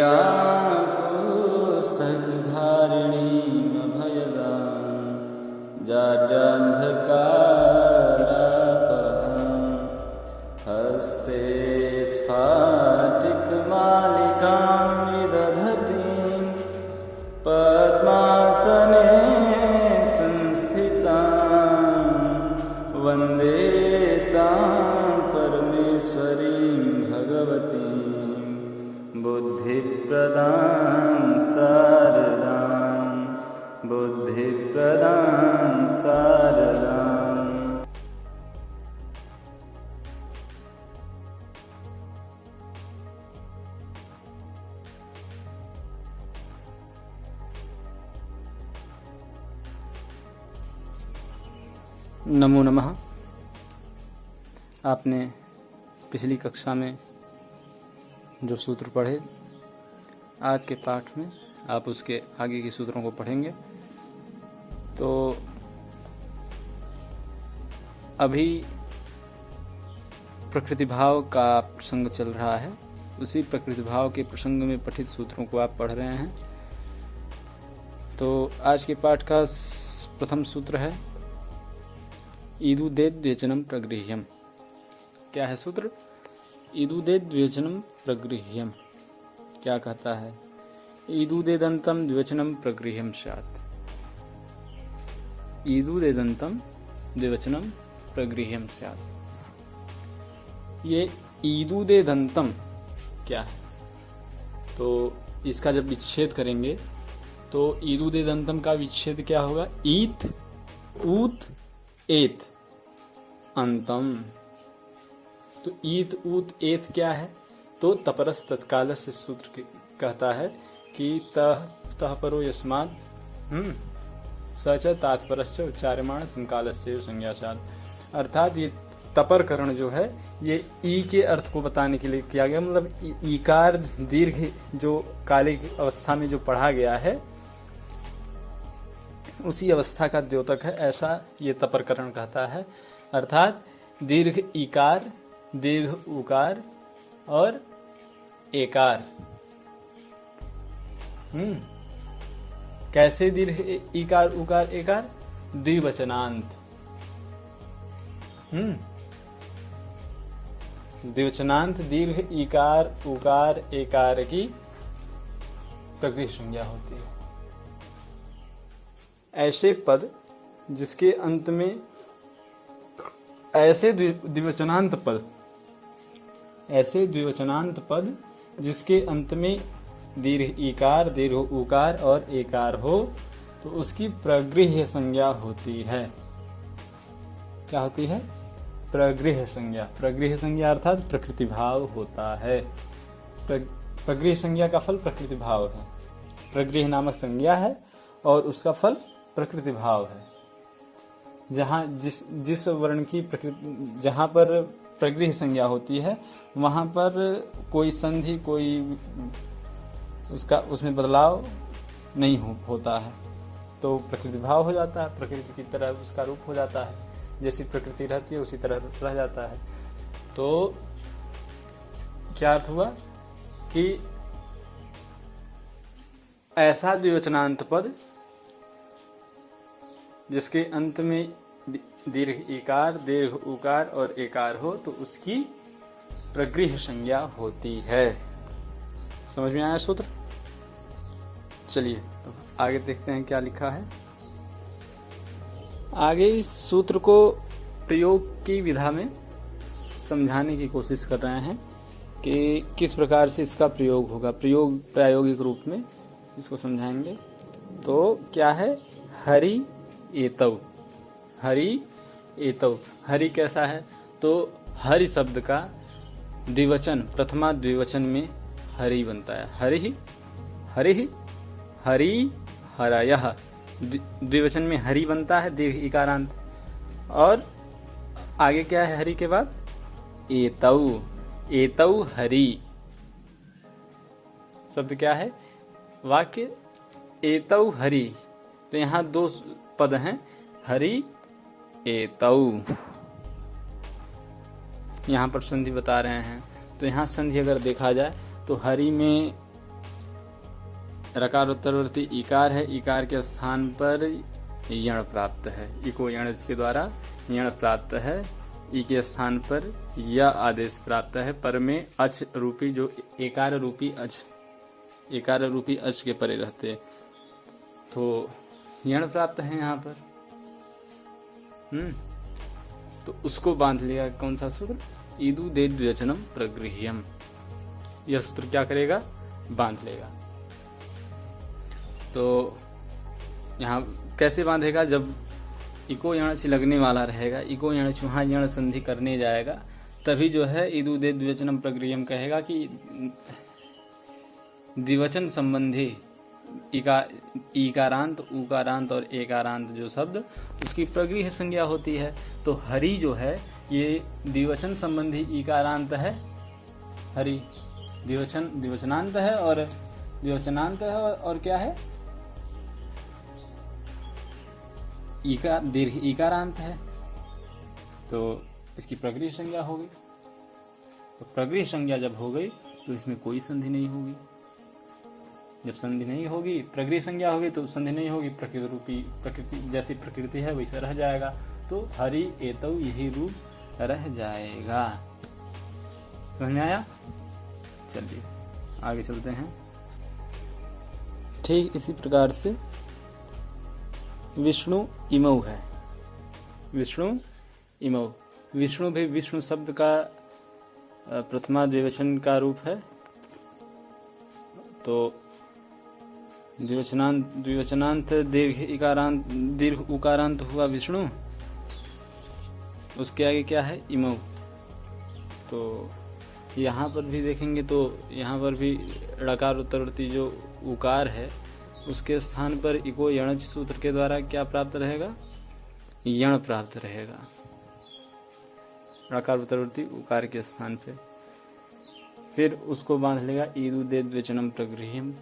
पुस्तकधारिणीमभयदां जाड्यान्धकारापहां हस्ते स्फाटिकमालिकां विदधतीं पद्मासने संस्थितां वन्दे तां परमेश्वरीं भगवतीं बुद्धिप्रदां शारदां बुद्धिप्रदां शारदाम्। नमो नमः। आपने पिछली कक्षा में जो सूत्र पढ़े, आज के पाठ में आप उसके आगे के सूत्रों को पढ़ेंगे। तो अभी प्रकृति भाव का प्रसंग चल रहा है, उसी प्रकृति भाव के प्रसंग में पठित सूत्रों को आप पढ़ रहे हैं। तो आज के पाठ का प्रथम सूत्र है ईदुदेद्विवचनम प्रगृह्यम। क्या है सूत्र? ईदुदेद्विवचनम प्रगृह्यम क्या कहता है? ईदुदेदंतम द्विवचनम प्रगृह्यम स्यात्। ईदुदेदंतम द्विवचनम प्रगृह्यम स्यात्। ये ईदुदेदंतम क्या है? तो इसका जब विच्छेद करेंगे तो ईदुदेदंतम का विच्छेद क्या होगा? ईत ऊत एत अंतम। तो ईत ऊत एत क्या है? तो तपरस तत्काल से सूत्र कहता है कि तह परो यस्मात् सच तात्पर्य उच्चार्यमाण संकालस्य संज्ञाचार। अर्थात ये तपरकरण जो है ये ई के अर्थ को बताने के लिए किया गया। मतलब ईकार दीर्घ जो कालिक अवस्था में जो पढ़ा गया है उसी अवस्था का द्योतक है, ऐसा ये तपरकरण कहता है। अर्थात दीर्घ ईकार, दीर्घ उकार और एकार। कैसे दीर्घ ईकार उकार एकार? द्विवचनांत। द्विवचनांत दीर्घ ईकार उकार एकार की प्रकृति संज्ञा होती है। ऐसे पद जिसके अंत में ऐसे द्विवचनांत पद जिसके अंत में दीर्घ ईकार दीर्घ उकार और एकार हो तो उसकी प्रगृह्य संज्ञा होती है। क्या होती है? प्रगृह्य संज्ञा। प्रगृह्य संज्ञा अर्थात प्रकृति भाव होता है। प्रगृह्य संज्ञा का फल प्रकृति भाव है। प्रगृह्य नामक संज्ञा है और उसका फल प्रकृति भाव है। जहाँ जिस वर्ण की प्रकृति, जहाँ पर प्रगृह्य संज्ञा होती है वहाँ पर कोई संधि, कोई उसमें बदलाव नहीं होता है, तो प्रकृति भाव हो जाता है। प्रकृति की तरह उसका रूप हो जाता है, जैसी प्रकृति रहती है उसी तरह रह जाता है। तो क्या अर्थ हुआ कि ऐसा द्विवचनांत पद जिसके अंत में दीर्घ इकार दीर्घ उकार और एकार हो तो उसकी प्रगृह्य संज्ञा होती है। समझ में आया सूत्र? चलिए तो आगे देखते हैं क्या लिखा है। आगे इस सूत्र को प्रयोग की विधा में समझाने की कोशिश कर रहे हैं कि किस प्रकार से इसका प्रयोग होगा। प्रायोगिक रूप में इसको समझाएंगे। तो क्या है? हरि एतव। हरि एतव। हरि कैसा है? तो हरि शब्द का द्विवचन, प्रथमा द्विवचन में हरि बनता है। हरि हरि हरि हरयः। द्विवचन में हरि बनता है दीर्घ इकारांत। और आगे क्या है हरि के बाद? एतौ। एतौ हरि शब्द क्या है? वाक्य एतौ हरि। तो यहाँ दो पद हैं, हरि एतौ। यहाँ पर संधि बता रहे हैं। तो यहाँ संधि अगर देखा जाए तो हरि में रकार उत्तरवर्ती इकार है, इकार के स्थान पर यण प्राप्त है, इको यणज के द्वारा यण प्राप्त है, ई के स्थान पर या आदेश प्राप्त है, पर में अच रूपी जो एकार रूपी अच के परे रहते, तो यण प्राप्त है यहाँ पर। तो उसको बांध लिया कौन सा सूत्र, ईदु दे द्विवचनम प्रगृह्यम, यह सूत्र क्या करेगा, बांध लेगा। तो यहाँ कैसे बांधेगा, जब इको यण से लगने वाला रहेगा, इको यण वहाँ यण संधि करने जाएगा, तभी जो है ईदु दे द्विवचनम प्रगृह्यम कहेगा कि द्विवचन संबंधी इकारांत, उकारांत और एकारांत जो शब्द, उसकी प्रगृह्य संज्ञा होती है। तो हरि जो है ये द्विवचन संबंधी इकारांत है, हरि द्विवचनांत है, और द्विवचनांत है और क्या है, दीर्घ इकारांत है। तो इसकी प्रगृह्य संज्ञा हो गई। तो प्रगृह्य संज्ञा जब हो गई तो इसमें कोई संधि नहीं होगी। जब संधि नहीं होगी, प्रगृह्य संज्ञा होगी तो संधि नहीं होगी, प्रकृति जैसी प्रकृति है वैसा रह जाएगा। तो हरि एतौ यही रूप रह जाएगा। समझ में आया? चलिए आगे चलते हैं। ठीक इसी प्रकार से विष्णु इमौ है, विष्णु इमौ, विष्णु भी विष्णु शब्द का प्रथमा द्विवचन का रूप है। तो द्विवचनांत दीर्घ इकारांत, दीर्घ उकारांत हुआ विष्णु, उसके आगे क्या है, इमौ। तो यहाँ पर भी देखेंगे तो यहाँ पर भी ड़कार उत्तरवर्ती जो उकार है उसके स्थान पर इको यणज सूत्र के द्वारा क्या प्राप्त रहेगा, यण प्राप्त रहेगा, ड़कार उत्तरवर्ती उकार के स्थान पे। फिर उसको बांध लेगा ईदु दे द्विवचनम प्रगृह्यम।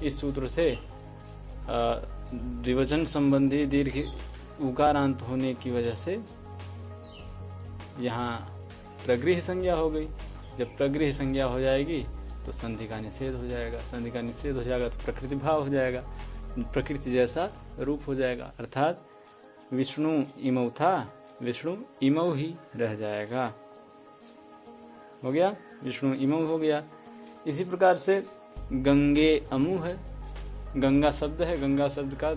इस सूत्र से द्विवचन संबंधी दीर्घ उकारांत होने की वजह से यहाँ प्रगृह्य संज्ञा हो गई। जब प्रगृह्य संज्ञा हो जाएगी तो संधि का निषेध हो जाएगा, संधि का निषेध हो जाएगा तो प्रकृति भाव हो जाएगा, प्रकृति जैसा रूप हो जाएगा। अर्थात विष्णु इमौ था, विष्णु इमौ ही रह जाएगा। हो गया, विष्णु इमौ हो गया। इसी प्रकार से गंगे अमु है, गंगा शब्द है, गंगा शब्द का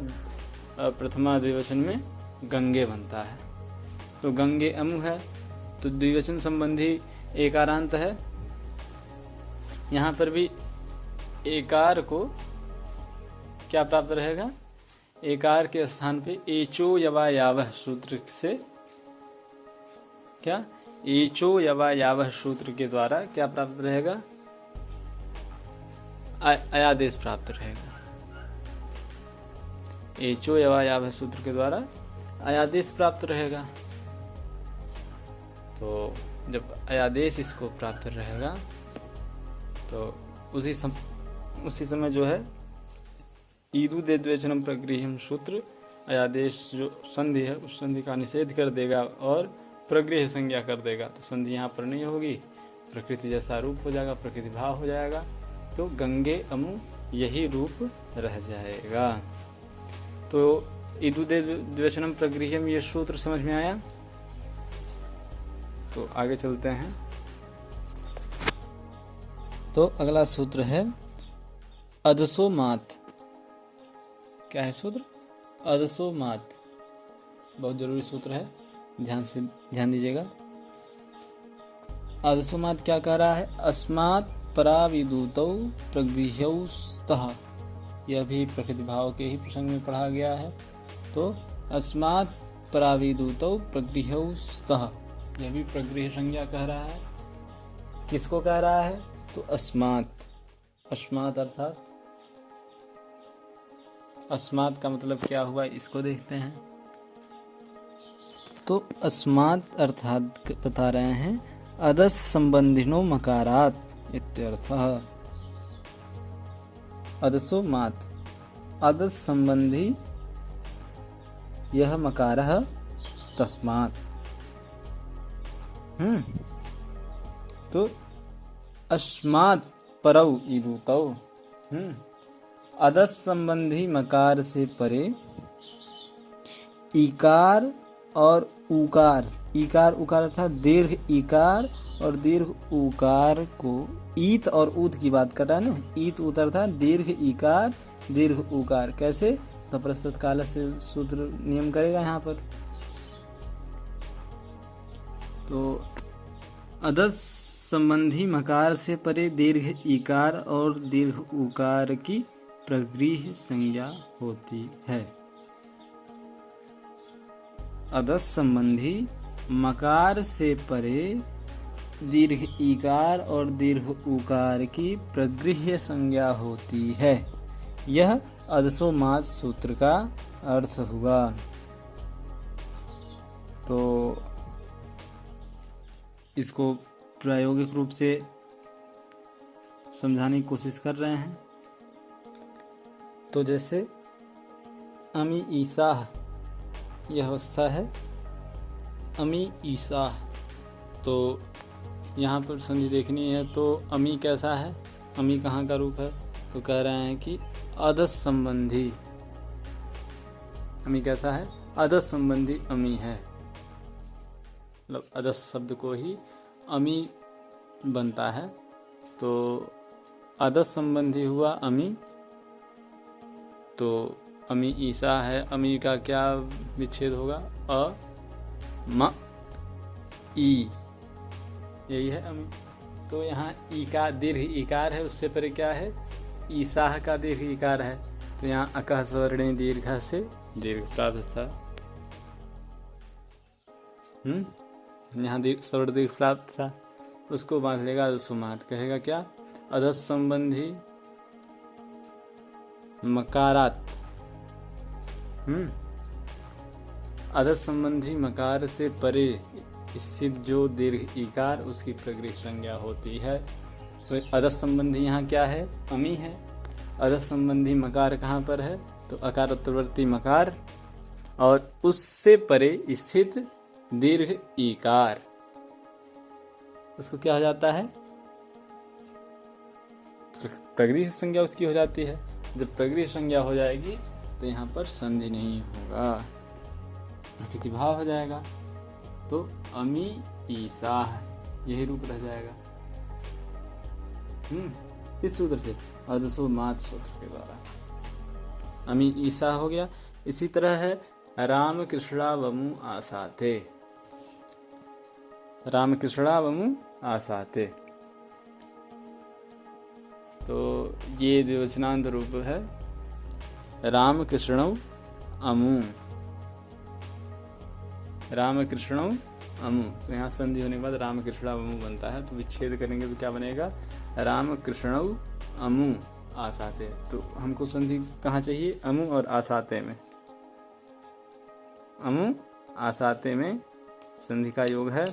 प्रथमा द्विवचन में गंगे बनता है। तो गंगे अमु है, तो द्विवचन संबंधी एकारांत है। यहाँ पर भी एकार को क्या प्राप्त रहेगा, एकार के स्थान पे एचो यवा यावह सूत्र से, क्या एचो यवा यावह सूत्र के द्वारा क्या प्राप्त रहेगा, अयादेश प्राप्त रहेगा। एचो यवा यावह सूत्र के द्वारा अयादेश प्राप्त रहेगा। तो जब अयादेश इसको प्राप्त रहेगा तो उसी समय जो है ईदु दे द्विवचनम प्रगृह्यम सूत्र अयादेश जो संधि है उस संधि का निषेध कर देगा और प्रगृह्य संज्ञा कर देगा। तो संधि यहाँ पर नहीं होगी, प्रकृति जैसा रूप हो जाएगा, प्रकृति भाव हो जाएगा। तो गंगे अमु यही रूप रह जाएगा। तो ईदु दे द्विवचनम प्रगृह्यम ये सूत्र समझ में आया। तो आगे चलते हैं। तो अगला सूत्र है अदसो मात। क्या है सूत्र, अदसो मात, बहुत जरूरी सूत्र है, ध्यान दीजिएगा। अदसो मात क्या कह रहा है, अस्मात् पराविदूतौ प्रगृह्यौ स्तः। यह भी प्रकृति भाव के ही प्रसंग में पढ़ा गया है। तो अस्मात् पराविदूतौ प्रगृह्यौ स्तः, यह भी प्रगृह्य संज्ञा कह रहा है। किसको कह रहा है, तो अस्मात्, अस्मात् अर्थात, अस्मात् का मतलब क्या हुआ इसको देखते हैं। तो अस्मात् अर्थात बता रहे हैं अदस संबंधिनो मकारात इत्यर्थः। अदसो मात, अदस संबंधी यह मकारः तस्मात्। तो अस्मात् परौ ईदुतौ, अदस संबंधी मकार से परे इकार और उकार, इकार उकार अर्थात दीर्घ इकार और दीर्घ उकार को, ईत और ऊत की बात कर रहा है ना, ईत ऊत अर्थात दीर्घ इकार दीर्घ उकार। कैसे? तो प्रस्तुत काल से सूत्र नियम करेगा यहाँ पर। तो अदस संबंधी मकार से परे दीर्घ इकार और दीर्घ उकार की प्रगृह्य संज्ञा होती है। अदस संबंधी मकार से परे दीर्घ इकार और दीर्घ उकार की प्रगृह्य संज्ञा होती है। यह अदसोमास सूत्र का अर्थ हुआ। तो इसको प्रायोगिक रूप से समझाने की कोशिश कर रहे हैं। तो जैसे अमी ईसाह, यह अवस्था है अमी ईसाह। तो यहाँ पर संधि देखनी है तो अमी कैसा है, अमी कहाँ का रूप है? तो कह रहे हैं कि अदस संबंधी, अमी कैसा है? अदस संबंधी अमी है, मतलब अदस शब्द को ही अमी बनता है। तो अदस संबंधी हुआ अमी। तो अमी ईसा है, अमी का क्या विच्छेद होगा? अ म ई, यही है अमी। तो यहाँ ई का दीर्घ इकार है, उससे परे क्या है? ईसाह का दीर्घ इकार है। तो यहाँ अकह स्वर्णे दीर्घ से दीर्घ प्राप्त था। यहाँ स्वर्ण दीर्घ प्राप्त था, उसको बांध लेगा अदसोमात। कहेगा क्या? अदस संबंधी मकारात, अदस संबंधी मकार से परे स्थित जो दीर्घ इकार उसकी प्रगृह्य संज्ञा होती है। तो अदस संबंधी यहाँ क्या है? अमी है। अदस संबंधी मकार कहाँ पर है? तो अकार उत्तरवर्ती मकार और उससे परे स्थित दीर्घ इकार, उसको क्या हो जाता है? प्रगृह्य संज्ञा उसकी हो जाती है। जब प्रगृह्य संज्ञा हो जाएगी तो यहाँ पर संधि नहीं होगा, प्रकृति भाव हो जाएगा। तो अमी ईसाह यही रूप रह जाएगा इस सूत्र से, अदसोमात सूत्र के द्वारा अमी ईसा हो गया। इसी तरह है राम कृष्णा वमु आसाते, राम कृष्णा वमु आसाते। तो ये द्विवचनांत रूप है राम कृष्णौ अमु, राम कृष्णौ अमु। तो यहाँ संधि होने के बाद राम कृष्णा अमु बनता है। तो विच्छेद करेंगे तो क्या बनेगा? राम कृष्णौ अमु आसाते। तो हमको संधि कहाँ चाहिए? अमु और आसाते में। अमु आसाते में संधि का योग है।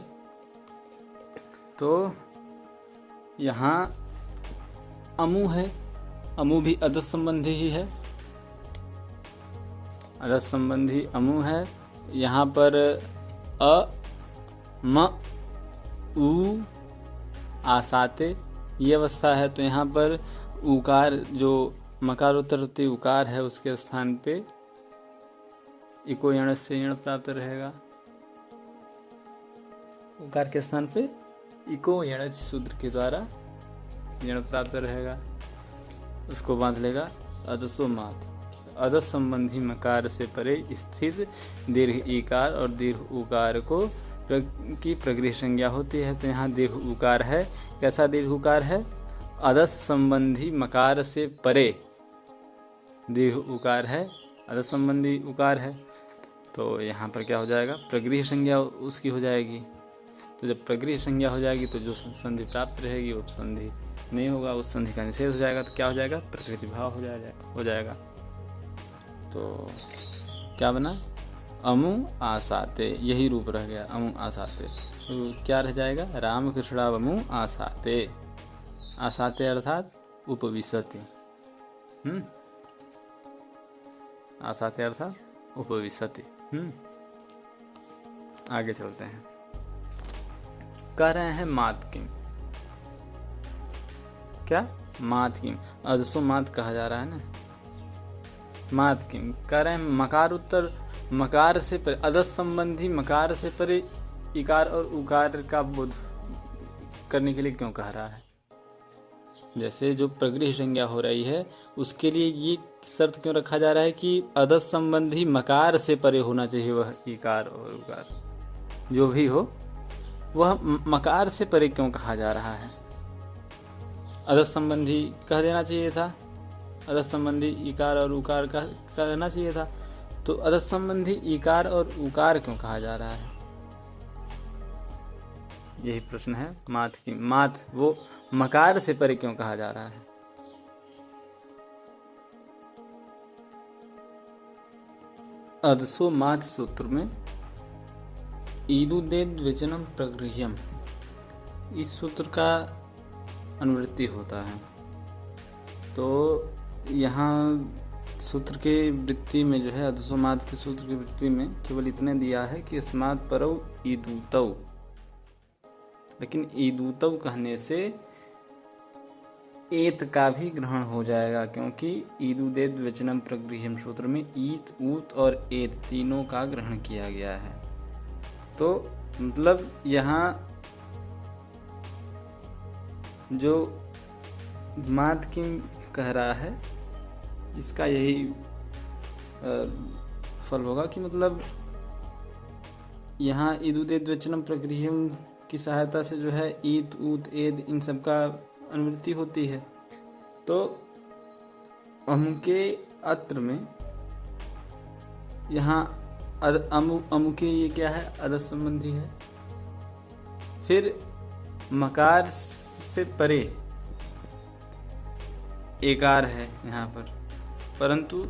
तो यहाँ अमु है, अमु भी अदस संबंधी ही है, अदस संबंधी अमु है। यहाँ पर अ म उ आसाते ये अवस्था है। तो यहाँ पर उकार जो मकारोत्तरवर्ती उकार है उसके स्थान पे इको यण से यण प्राप्त रहेगा। उकार के स्थान पे इको यण सूत्र के द्वारा यण प्राप्त रहेगा, उसको बांध लेगा अदसोमात। अदस संबंधी मकार से परे स्थित दीर्घ इकार और दीर्घ उकार को की प्रगृह्य संज्ञा होती है। तो यहाँ दीर्घ उकार है। कैसा दीर्घ उकार है? अदस संबंधी मकार से परे दीर्घ उकार है, अदस संबंधी उकार है। तो यहाँ पर क्या हो जाएगा? प्रगृह्य संज्ञा उसकी हो जाएगी। तो जब प्रगृह्य संज्ञा हो जाएगी तो जो संधि प्राप्त रहेगी वो संधि नहीं होगा, उस संधि का निषेध हो जाएगा। तो क्या हो जाएगा? प्रकृति भाव हो जाएगा। तो क्या बना? अमु आसाते, यही रूप रह गया अमु आसाते। तो क्या रह जाएगा? राम कृष्णा वमु आसाते। आसाते अर्थात उपविशति। आसाते अर्थात उपविशति। आगे चलते हैं। कह रहे हैं मात किम। क्या? मात किम, अदसोमात कहा जा रहा है ना, मात किम कह रहे हैं मकार उत्तर मकार से परे अदस संबंधी मकार से परे इकार और उकार का बोध करने के लिए क्यों कह रहा है। जैसे जो प्रगृह संज्ञा हो रही है उसके लिए ये शर्त क्यों रखा जा रहा है कि अदस संबंधी मकार से परे होना चाहिए वह इकार और उकार, जो भी हो वह मकार से परे क्यों कहा जा रहा है। अदस संबंधी कह देना चाहिए था, अदस संबंधी इकार और उकार कह देना चाहिए था, तो अदस संबंधी इकार और उकार क्यों कहा जा रहा है, यही प्रश्न है। मात की मात वो मकार से परे क्यों कहा जा रहा है। अदसो मात सूत्र में ईदुदेद वचनम प्रगृह्यम इस सूत्र का अनुवृत्ति होता है। तो यहाँ सूत्र के वृत्ति में जो है अदसोमाद के सूत्र की वृत्ति में केवल इतने दिया है कि अस्मात् परौ ईदूतौ, लेकिन ईदूतौ कहने से एत का भी ग्रहण हो जाएगा, क्योंकि ईदुदेद वचनम प्रगृह्यम सूत्र में ईत ऊत और एत तीनों का ग्रहण किया गया है। तो मतलब यहाँ जो मात किम कह रहा है इसका यही फल होगा कि मतलब यहाँ ईदुदेद वचनम प्रगृह्यम की सहायता से जो है ईद ऊत एद इन सब का अनुवृत्ति होती है। तो अमुके अत्र में यहाँ अमुके ये क्या है, अदस संबंधी है। फिर मकार से परे एकार है यहाँ पर, परंतु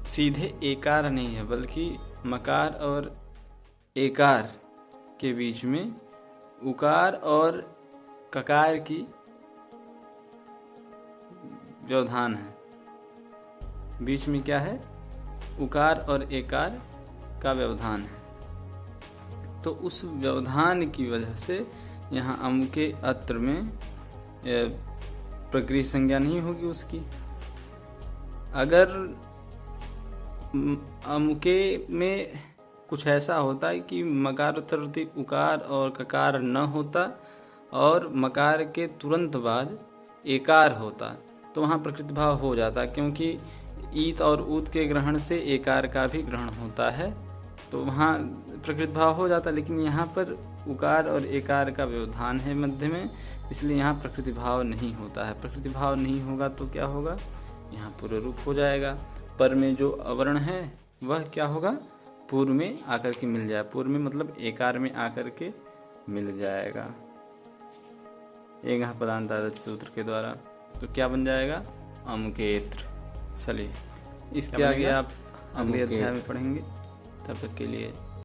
सीधे एकार नहीं है, बल्कि मकार और एकार के बीच में उकार और ककार की व्यवधान है। बीच में क्या है, उकार और एकार का व्यवधान है। तो उस व्यवधान की वजह से यहाँ अमुके अत्र में प्रगृह्य संज्ञा नहीं होगी उसकी। अगर अमुके में कुछ ऐसा होता है कि मकार उत्तरवर्ती उकार और ककार न होता और मकार के तुरंत बाद एकार होता तो वहाँ प्रकृति भाव हो जाता, क्योंकि ईत और ऊत के ग्रहण से एकार का भी ग्रहण होता है, तो वहाँ प्रकृति भाव हो जाता। लेकिन यहाँ पर उकार और एकार का व्यवधान है मध्य में, इसलिए यहाँ प्रकृति भाव नहीं होता है। प्रकृति भाव नहीं होगा तो क्या होगा, यहाँ पूर्व रूप हो जाएगा। पर में जो अवर्ण है वह क्या होगा, पूर्व में आकर के मिल जाए। पूर्व में मतलब एकार में आकर के मिल जाएगा एक पदांतादत सूत्र के द्वारा। तो क्या बन जाएगा, अमुकेत्र। चलिए इसके आगे आप अगले अध्याय में पढ़ेंगे। तब तक के लिए